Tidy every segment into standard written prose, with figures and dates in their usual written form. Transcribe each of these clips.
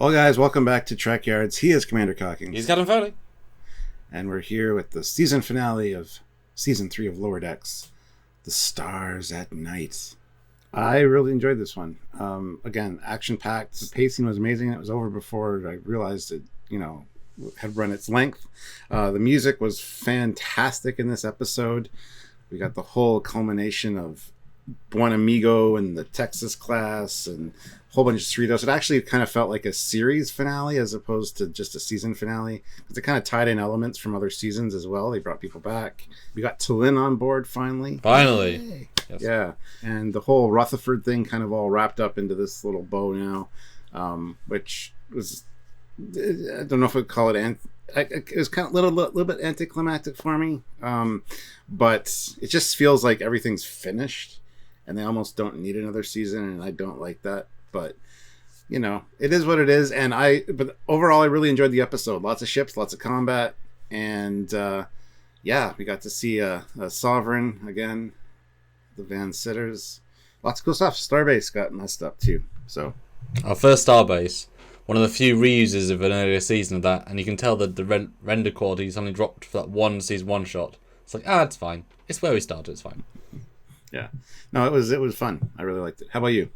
Well, guys, welcome back to Trekyards. He is Commander Cockings. He's Captain Foley. And we're here with the season finale of Season 3 of Lower Decks, The Stars at Night. I really enjoyed this one. Again, action-packed. The pacing was amazing. It was over before I realized it, had run its length. The music was fantastic in this episode. We got the whole culmination of Buen Amigo and the Texas class and a whole bunch of Cerritos. It actually kind of felt like a series finale as opposed to just a season finale, because it kind of tied in elements from other seasons as well. They brought people back. We got T'Lyn on board finally. Yes. Yeah. And the whole Rutherford thing kind of all wrapped up into this little bow now, which was, I don't know if I'd call it, it was kind of a little bit anticlimactic for me, but it just feels like everything's finished and they almost don't need another season, and I don't like that. But it is what it is. But overall, I really enjoyed the episode. Lots of ships, lots of combat, and we got to see a Sovereign again, the Van Sitters. Lots of cool stuff. Starbase got messed up too. So our first Starbase, one of the few reuses of an earlier season of that, and you can tell that the render quality suddenly dropped for that one season one shot. It's like, it's fine. It's where we started. It's fine. Yeah. No, it was fun. I really liked it. How about you?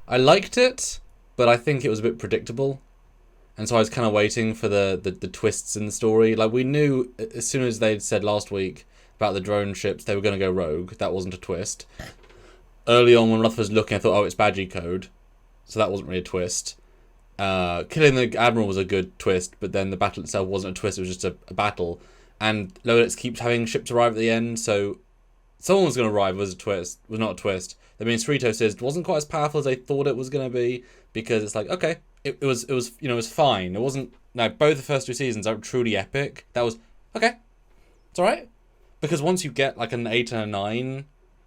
I liked it, but I think it was a bit predictable. And so I was kind of waiting for the twists in the story. Like, we knew as soon as they'd said last week about the drone ships, they were going to go rogue. That wasn't a twist. Early on, when Rutherford was looking, I thought, it's Badgie code. So that wasn't really a twist. Killing the Admiral was a good twist, but then the battle itself wasn't a twist. It was just a battle. And Lower Decks keeps having ships arrive at the end, so someone was going to arrive was not a twist. That means Cerritos wasn't quite as powerful as they thought it was going to be, because it's like, okay, it was fine. It wasn't, both the first two seasons are truly epic. That was, okay, it's alright. Because once you get like an 8 and a 9,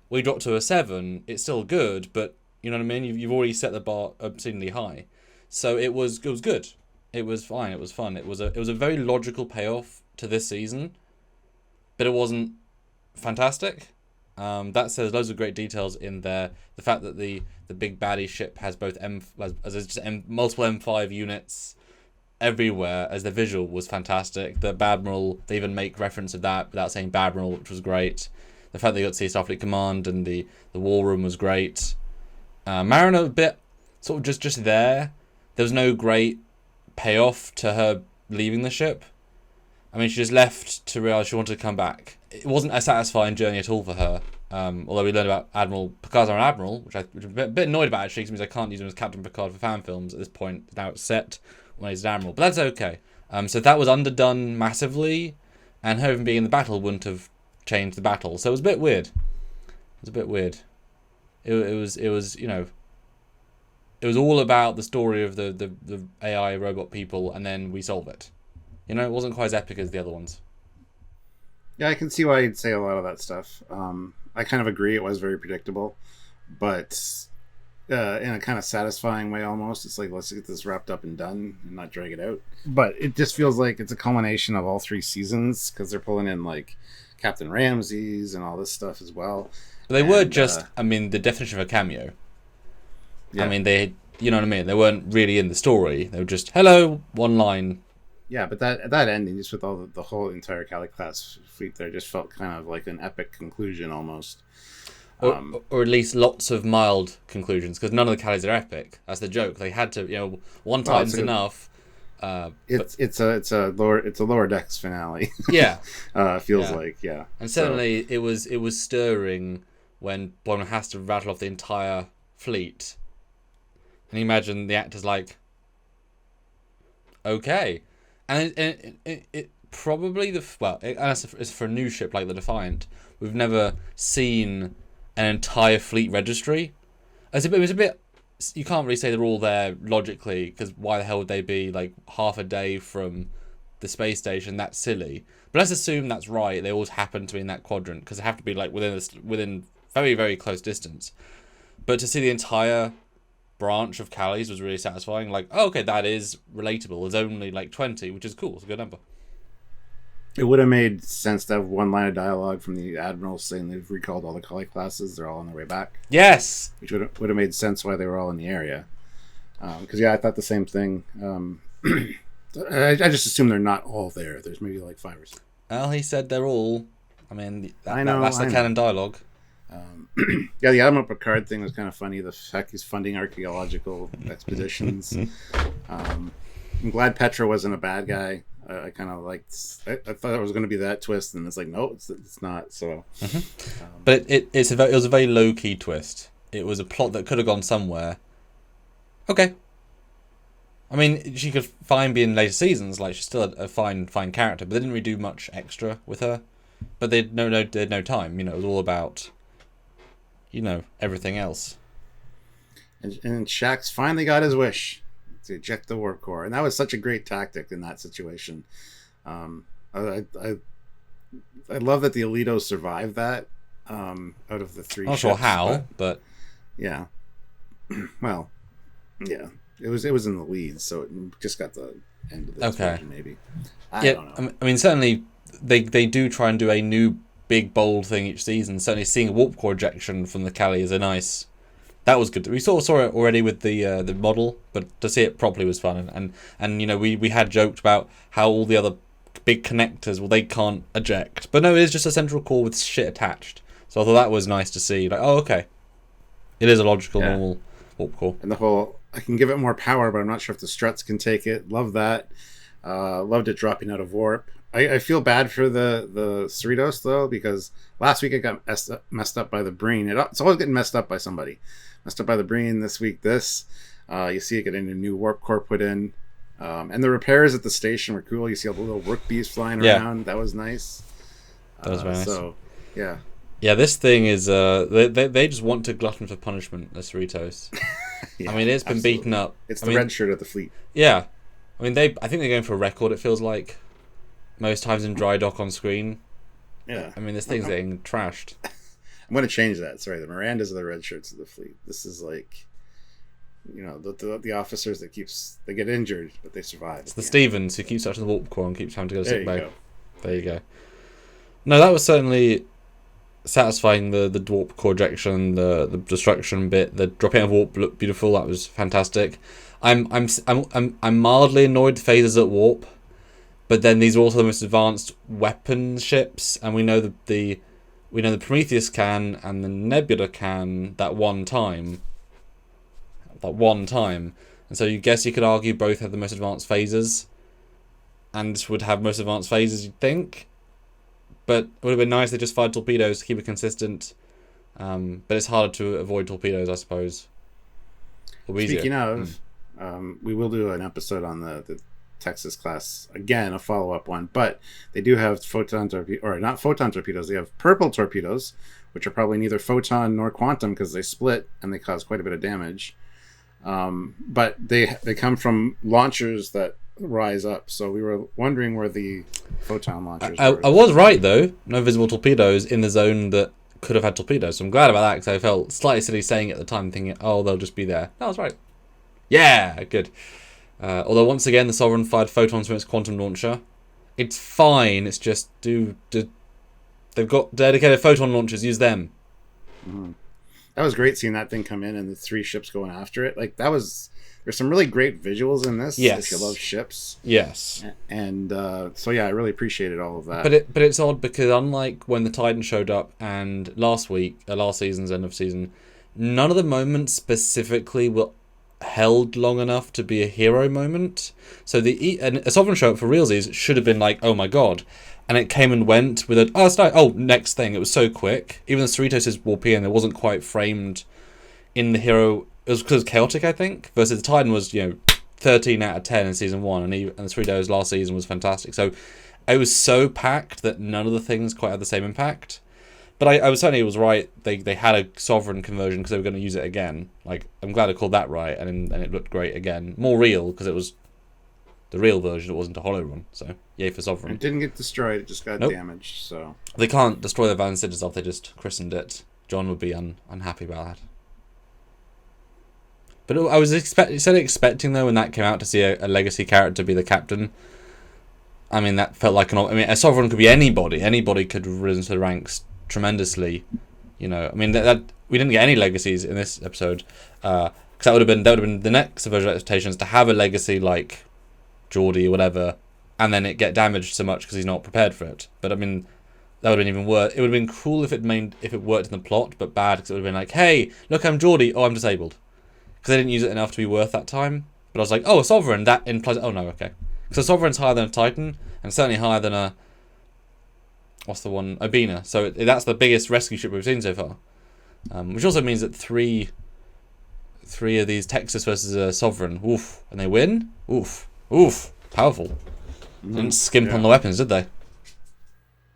we drop to a 7, it's still good, but you know what I mean? You've already set the bar obscenely high. So it was good. It was fine, it was fun. It was a very logical payoff to this season, but it wasn't fantastic. That says loads of great details in there. The fact that the big baddie ship has both multiple M5 units everywhere, as the visual was fantastic. The Badmiral, they even make reference of that without saying Badmiral, which was great. The fact that you got to see Starfleet Command and the War Room was great. Mariner, a bit sort of just there. There was no great payoff to her leaving the ship. I mean, she just left to realise she wanted to come back. It wasn't a satisfying journey at all for her. Although we learned about Admiral Picard's our Admiral, which I'm a bit annoyed about actually, because it means I can't use him as Captain Picard for fan films at this point. Now it's set when he's an Admiral, but that's okay. So that was underdone massively, and her even being in the battle wouldn't have changed the battle. So it was a bit weird. It was all about the story of the AI robot people, and then we solve it. It wasn't quite as epic as the other ones. Yeah, I can see why you'd say a lot of that stuff. I kind of agree it was very predictable, but in a kind of satisfying way almost. It's like, let's get this wrapped up and done and not drag it out. But it just feels like it's a culmination of all 3 seasons, because they're pulling in like Captain Ramses and all this stuff as well. But they were just, the definition of a cameo. Yeah. I mean, they, you know what I mean? They weren't really in the story. They were just, hello, one line. Yeah, but that ending, just with all the whole entire Cali class fleet there, just felt kind of like an epic conclusion almost. Or at least lots of mild conclusions, because none of the Calis are epic. That's the joke. They had to, one time's enough. It's a lower decks finale. Yeah, feels like, yeah. And suddenly it was stirring when one has to rattle off the entire fleet. And you imagine the actors like, okay. And it probably unless it's for a new ship like the Defiant, we've never seen an entire fleet registry. It was a bit. You can't really say they're all there logically, because why the hell would they be like half a day from the space station? That's silly. But let's assume that's right. They always happen to be in that quadrant, because they have to be like within very, very close distance. But to see the entire branch of Calis was really satisfying. Like, okay, that is relatable. There's only like 20, which is cool. It's a good number. It would have made sense to have one line of dialogue from the Admiral saying they've recalled all the Kali classes. They're all on their way back. Yes! Which would have made sense why they were all in the area. Because I thought the same thing. I just assume they're not all there. There's maybe like 5 or 6. Well, he said they're all. I mean, I know, that's the canon dialogue. Yeah, the Admiral Picard thing was kind of funny. The fact he's funding archaeological expeditions. I'm glad Petra wasn't a bad guy. I kind of liked. I thought it was going to be that twist, and it's like, no, it's not. So, but it was a very low key twist. It was a plot that could have gone somewhere. Okay. I mean, she could fine be in later seasons. Like, she's still a fine character, but they didn't really do much extra with her. But they had no time. It was all about, everything else. And Shaxx finally got his wish to eject the warp core, and that was such a great tactic in that situation. I love that the Alitos survived that. Out of the 3 I'm not ships, sure how, but yeah. Well, yeah, it was in the lead, so it just got the end of the explosion, maybe. I don't know. I mean, certainly they do try and do a new big bold thing each season. Certainly, seeing a warp core ejection from the Cali is a nice. That was good. We saw it already with the model, but to see it properly was fun. And we had joked about how all the other big connectors, well, they can't eject, but no, it is just a central core with shit attached. So I thought that was nice to see. Like, oh, okay, it is a logical normal warp core. And the whole, I can give it more power, but I'm not sure if the struts can take it. Love that. Loved it dropping out of warp. I feel bad for the Cerritos, though, because last week it got messed up by the Breen. It's always getting messed up by somebody. Messed up by the Breen this week. You see it getting a new warp core put in. And the repairs at the station were cool. You see all the little work bees flying around. That was nice. That was very nice. So, yeah. Yeah, this thing is they just want to glutton for punishment, the Cerritos. Yeah, I mean, it's been beaten up. It's the red shirt of the fleet. Yeah, I mean, I think they're going for a record. It feels like most times in dry dock on screen. Yeah, I mean, this thing's getting trashed. I'm going to change that. Sorry, the Mirandas are the red shirts of the fleet. This is like, the officers that they get injured, but they survive. It's the Stevens who keeps touching the warp core and keeps having to go to sick bay. There you go. No, that was certainly satisfying. The warp core ejection, the destruction bit, the dropping of warp looked beautiful. That was fantastic. I'm mildly annoyed the phasers at warp, but then these are also the most advanced weapon ships, and we know the Prometheus can and the Nebula can that one time, and so you guess you could argue both have the most advanced phasers, and would have most advanced phasers, you'd think. But it would have been nice if they just fired torpedoes to keep it consistent. But it's harder to avoid torpedoes, I suppose. Speaking of, we will do an episode on the Texas class, again, a follow-up one. But they do have not photon torpedoes. They have purple torpedoes, which are probably neither photon nor quantum because they split and they cause quite a bit of damage. But they come from launchers that rise up, so we were wondering where the photon launchers were. I was right, though. No visible torpedoes in the zone that could have had torpedoes, so I'm glad about that, because I felt slightly silly saying it at the time, thinking, oh, they'll just be there. No, I was right. Yeah, good. Although, once again, the Sovereign fired photons from its quantum launcher. It's fine, it's just, they've got dedicated photon launchers, use them. Mm-hmm. That was great seeing that thing come in and the 3 ships going after it. Like, there's some really great visuals in this. Yes. If you love ships. Yes. And so yeah, I really appreciated all of that. But it's odd because unlike when the Titan showed up and last season's end of season, none of the moments specifically were held long enough to be a hero moment. So a Sovereign show up for realsies should have been like, oh my god. And it came and went with next thing. It was so quick. Even the Cerritos' warp in, it wasn't quite framed in the hero. It was because chaotic, I think. Versus the Titan was, 13 out of 10 in season 1, and the Cerritos last season was fantastic. So it was so packed that none of the things quite had the same impact. But I was certainly was right. They had a Sovereign conversion because they were going to use it again. Like, I'm glad I called that right, and it looked great again. More real because it was the real version. It wasn't a hollow run. So yay for Sovereign. It didn't get destroyed. It just got damaged. So they can't destroy the Van Sidges off. They just christened it. John would be unhappy about that. But I was expecting though when that came out to see a legacy character be the captain. I mean, that felt like a Sovereign could be anybody. Anybody could have risen to the ranks tremendously. I mean that we didn't get any legacies in this episode. Because that would have been the next version of expectations, to have a legacy like Geordie or whatever, and then it get damaged so much because he's not prepared for it. But I mean, that would have been even worse. It would have been cool if it worked in the plot, but bad because it would have been like, hey, look, I'm Geordie. Oh, I'm disabled. Because they didn't use it enough to be worth that time. But I was like, oh, a Sovereign, that implies... Oh, no, okay. Because a Sovereign's higher than a Titan, and certainly higher than a... What's the one? Obina. So that's the biggest rescue ship we've seen so far. Which also means that three of these Texas versus a Sovereign. Oof. And they win? Oof. Oof. Powerful. Didn't skimp on the weapons, did they?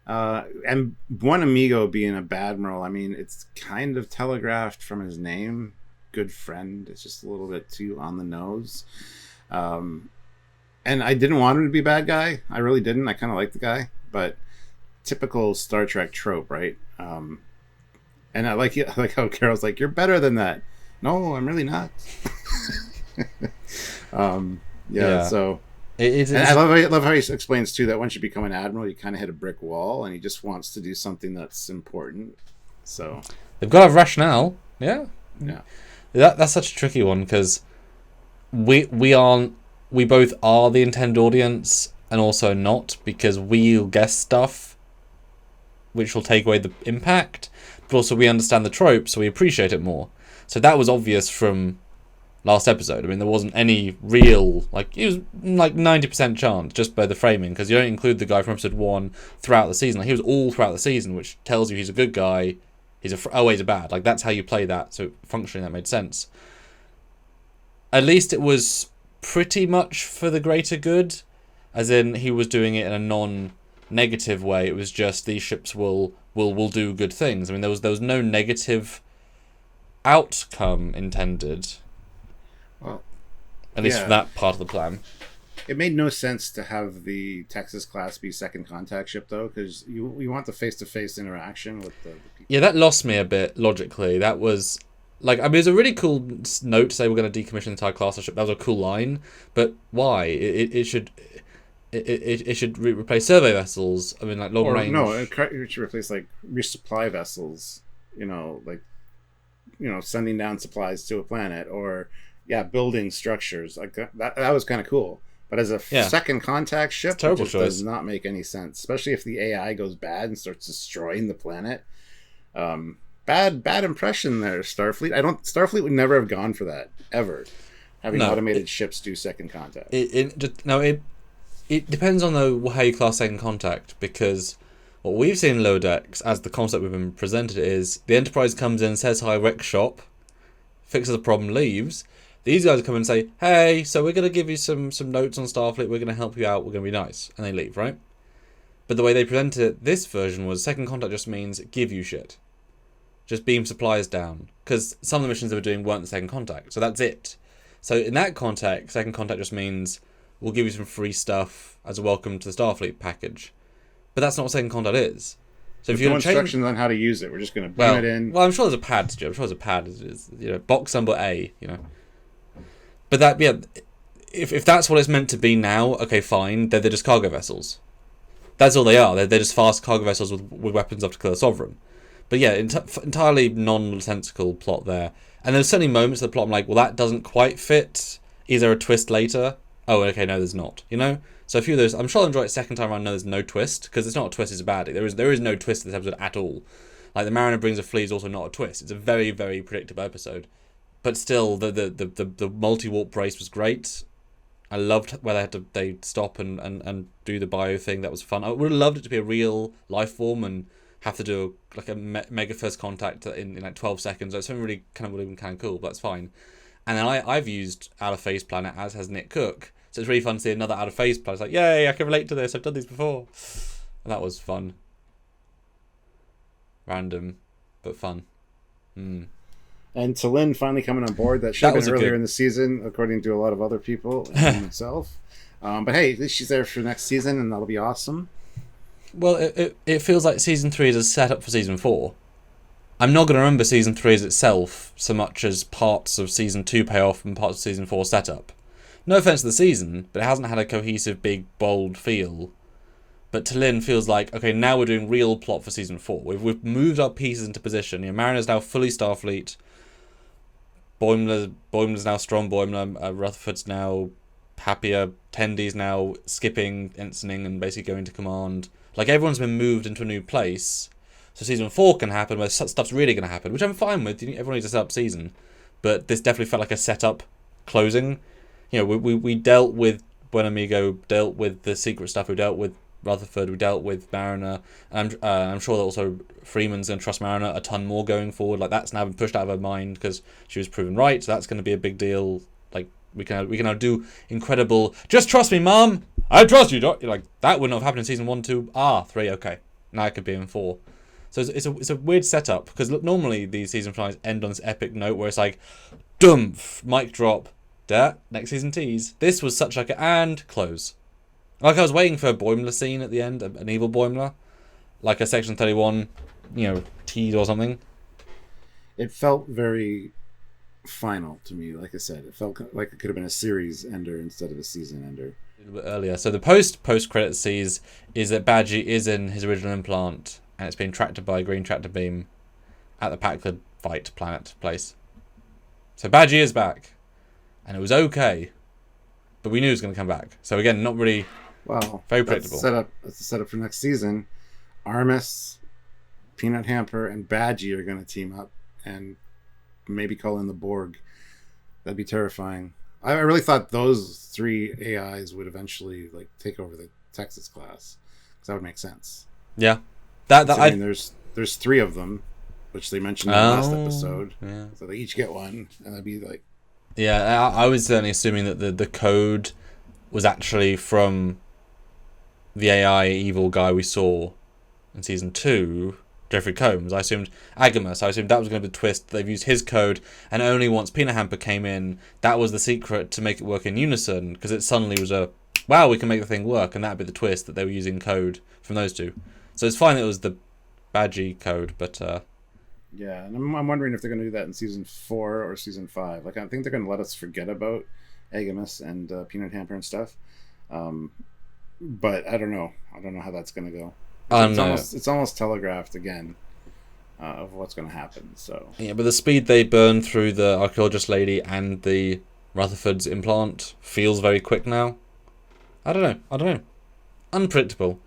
And one Amigo being a Badmiral, I mean, it's kind of telegraphed from his name. Good friend. It's just a little bit too on the nose. And I didn't want him to be a bad guy. I really didn't. I kind of like the guy. But typical Star Trek trope, right? And I like how Carol's like, you're better than that. No, I'm really not. So... I love how he explains too that once you become an admiral, you kind of hit a brick wall, and he just wants to do something that's important. So they've got to have rationale. Yeah. That's such a tricky one because we both are the intended audience and also not, because we'll guess stuff which will take away the impact, but also we understand the trope, so we appreciate it more. So that was obvious from last episode. I mean, there wasn't any real, it was 90% chance just by the framing, because you don't include the guy from episode 1 throughout the season. He was all throughout the season, which tells you he's a good guy. He's a bad. That's how you play that. So functionally, that made sense. At least it was pretty much for the greater good, as in he was doing it in a non-negative way. It was just these ships will do good things. I mean, there was no negative outcome intended. Well, at least for that part of the plan. It made no sense to have the Texas class be second contact ship, though, because you want the face-to-face interaction with the people. Yeah, that lost me a bit logically. That was it was a really cool note to say we're going to decommission the entire class of ship. That was a cool line, but why? It should replace survey vessels. I mean, long range. No, it should replace resupply vessels. Sending down supplies to a planet, or building structures like that. That was kind of cool. But as a second contact ship, it just does not make any sense, especially if the AI goes bad and starts destroying the planet. Bad impression there, Starfleet. Starfleet would never have gone for that ever, having automated ships do second contact. It depends on how you class second contact, because what we've seen in Lower Decks as the concept we've been presented is the Enterprise comes in, says hi, wreck shop, fixes the problem, leaves. These guys come and say, hey, so we're going to give you some notes on Starfleet, we're going to help you out, we're going to be nice. And they leave, right? But the way they presented it, this version was second contact just means give you shit. Just beam supplies down. Because some of the missions they were doing weren't the second contact. So that's it. So in that context, second contact just means we'll give you some free stuff as a welcome to the Starfleet package. But that's not what second contact is. So if you want instructions on how to use it, we're just going to beam it in. Well, I'm sure there's a pad, Stu. I'm sure there's a pad. It's box number A, But that, if that's what it's meant to be now, okay, fine. They're just cargo vessels. That's all they are. They're just fast cargo vessels with weapons up to kill a sovereign. But entirely nonsensical plot there. And there's certainly moments of the plot I'm like, well, that doesn't quite fit. Is there a twist later? Oh, okay, no, there's not. So a few of those, I'm sure I'll enjoy it second time around. No, there's no twist, because it's not a twist. It's a baddie. There is no twist in this episode at all. Like the Mariner brings a flea is also not a twist. It's a very, very predictable episode. But still, the multi-warp race was great. I loved where they stop and do the bio thing. That was fun. I would have loved it to be a real life form and have to do a mega first contact in 12 seconds. That's something really kind of would have been kind of cool, but that's fine. And then I've used Outer Phase Planet, as has Nick Cook. So it's really fun to see another Outer Phase Planet. It's like, yay, I can relate to this. I've done these before. And that was fun. Random, but fun. And T'Lyn finally coming on board. That should have been earlier in the season, according to a lot of other people and himself. But hey, at least she's there for next season, and that'll be awesome. Well, it feels like Season 3 is a setup for Season 4. I'm not going to remember Season 3 as itself so much as parts of Season 2 payoff and parts of Season 4 setup. No offense to the season, but it hasn't had a cohesive, big, bold feel. But T'Lyn feels like, okay, now we're doing real plot for Season 4. We've moved our pieces into position. Mariner's now fully Starfleet. Boimler's now strong. Boimler, Rutherford's now happier. Tendy's now skipping, ensigning, and basically going to command. Like, everyone's been moved into a new place. So season 4 can happen where stuff's really going to happen, which I'm fine with. Everyone needs a set-up season. But this definitely felt like a set-up closing. We dealt with Buen Amigo, dealt with the secret stuff, we dealt with Rutherford, we dealt with Mariner. And I'm sure that also Freeman's going to trust Mariner a ton more going forward. Like, that's now been pushed out of her mind because she was proven right. So that's going to be a big deal. Like, we can now do incredible, just trust me, Mom! I trust you, Doc! Like, that wouldn't have happened in season 1, 2, 3, okay. Now it could be in 4. So it's a weird setup, because normally these season finales end on this epic note where it's like, dumph, mic drop, next season tease. This was such like a and close. Like, I was waiting for a Boimler scene at the end, an evil Boimler, like a Section 31, tease or something. It felt very final to me. Like I said, it felt like it could have been a series ender instead of a season ender. A little bit earlier. So the post credit sees is that Badgie is in his original implant, and it's being tracked by a green tractor beam at the Packard fight planet place. So Badgie is back, and it was okay, but we knew he was going to come back. So again, not really. Well, very predictable. That's the setup for next season. Armis, Peanut Hamper, and Badgie are going to team up and maybe call in the Borg. That'd be terrifying. I really thought those 3 AIs would eventually take over the Texas class, because that would make sense. Yeah, there's 3 of them, which they mentioned in the last episode. Yeah. So they each get one, and that'd be like. Yeah, I was certainly assuming that the code was actually from the AI evil guy we saw in season 2, Jeffrey Combs. I assumed Agamus. I assumed that was going to be the twist. They've used his code, and only once Peanut Hamper came in, that was the secret to make it work in unison, because it suddenly was wow, we can make the thing work, and that'd be the twist, that they were using code from those 2. So it's fine that it was the Badgie code, but yeah, and I'm wondering if they're going to do that in season 4 or season 5. Like, I think they're going to let us forget about Agamus and Peanut Hamper and stuff. But I don't know. I don't know how that's going to go. It's almost telegraphed again of what's going to happen. So yeah, but the speed they burn through the archaeologist lady and the Rutherford's implant feels very quick now. I don't know. Unpredictable.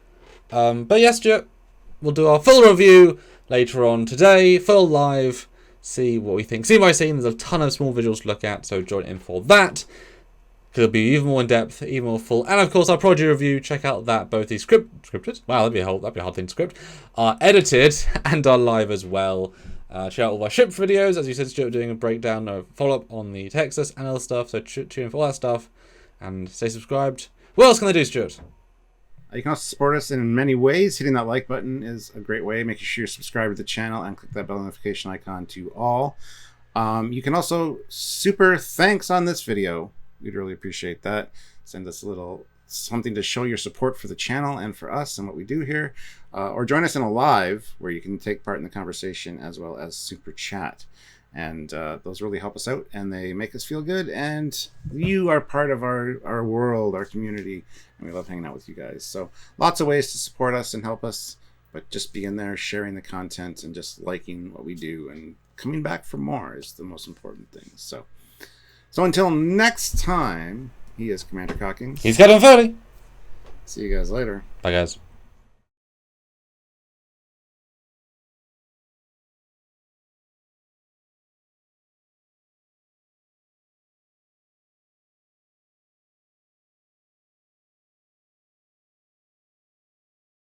But yes, Stuart, we'll do our full review later on today, full live. See what we think. Scene by scene, there's a ton of small visuals to look at, so join in for that. It'll be even more in depth, even more full, and of course our project review. Check out that both the scripted. Wow, that'd be a hard thing to script. Are edited and are live as well. Check out all of our ship videos, as you said, Stuart, doing a breakdown or follow up on the Texas and other stuff. So tune in for all that stuff and stay subscribed. What else can they do, Stuart? You can also support us in many ways. Hitting that like button is a great way. Make sure you're subscribed to the channel and click that bell notification icon to all. You can also super thanks on this video. We'd really appreciate that. Send us a little something to show your support for the channel and for us and what we do here. Or join us in a live where you can take part in the conversation, as well as super chat. And those really help us out, and they make us feel good. And you are part of our world, our community, and we love hanging out with you guys. So lots of ways to support us and help us, but just being there, sharing the content, and just liking what we do and coming back for more is the most important thing. So until next time, he is Commander Cocking. He's Captain Foley. See you guys later. Bye, guys.